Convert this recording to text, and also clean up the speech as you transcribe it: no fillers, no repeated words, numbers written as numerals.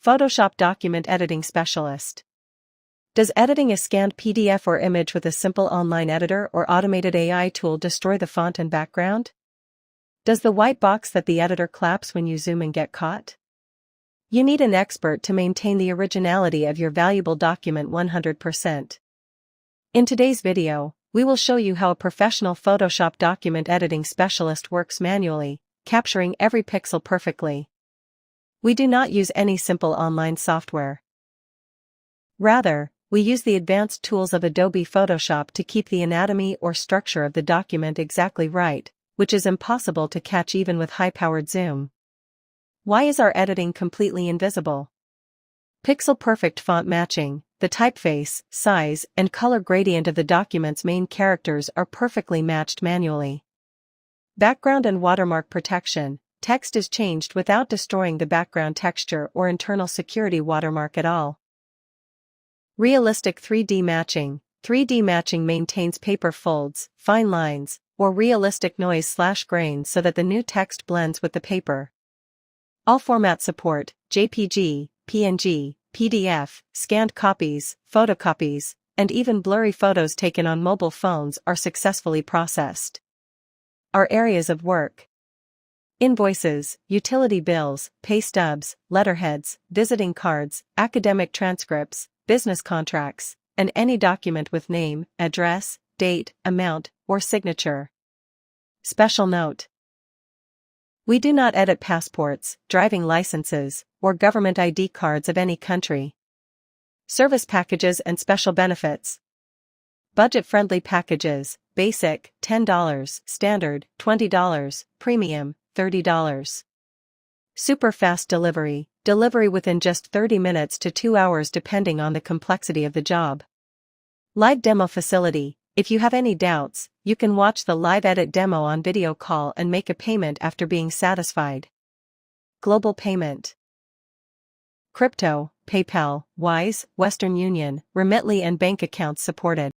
Photoshop Document Editing Specialist. Does editing a scanned PDF or image with a simple online editor or automated AI tool destroy the font and background? Does the white box that the editor claps when you zoom in get caught? You need an expert to maintain the originality of your valuable document 100%. In today's video, we will show you how a professional Photoshop document editing specialist works manually, capturing every pixel perfectly. We do not use any simple online software. Rather, we use the advanced tools of Adobe Photoshop to keep the anatomy or structure of the document exactly right, which is impossible to catch even with high-powered zoom. Why is our editing completely invisible? Pixel-perfect font matching, the typeface, size, and color gradient of the document's main characters are perfectly matched manually. Background and watermark protection, text is changed without destroying the background texture or internal security watermark at all. Realistic 3D matching. 3D matching maintains paper folds, fine lines, or realistic noise/grain so that the new text blends with the paper. All format support: JPG, PNG, PDF, scanned copies, photocopies, and even blurry photos taken on mobile phones are successfully processed. Our areas of work: invoices, utility bills, pay stubs, letterheads, visiting cards, academic transcripts, business contracts, and any document with name, address, date, amount, or signature. Special note: we do not edit passports, driving licenses, or government ID cards of any country. Service packages and special benefits. Budget-friendly packages: Basic, $10, Standard, $20, Premium, $30. Super fast delivery, delivery within just 30 minutes to 2 hours depending on the complexity of the job. Live demo facility: if you have any doubts, you can watch the live edit demo on video call and make a payment after being satisfied. Global payment. Crypto, PayPal, Wise, Western Union, Remitly and bank accounts supported.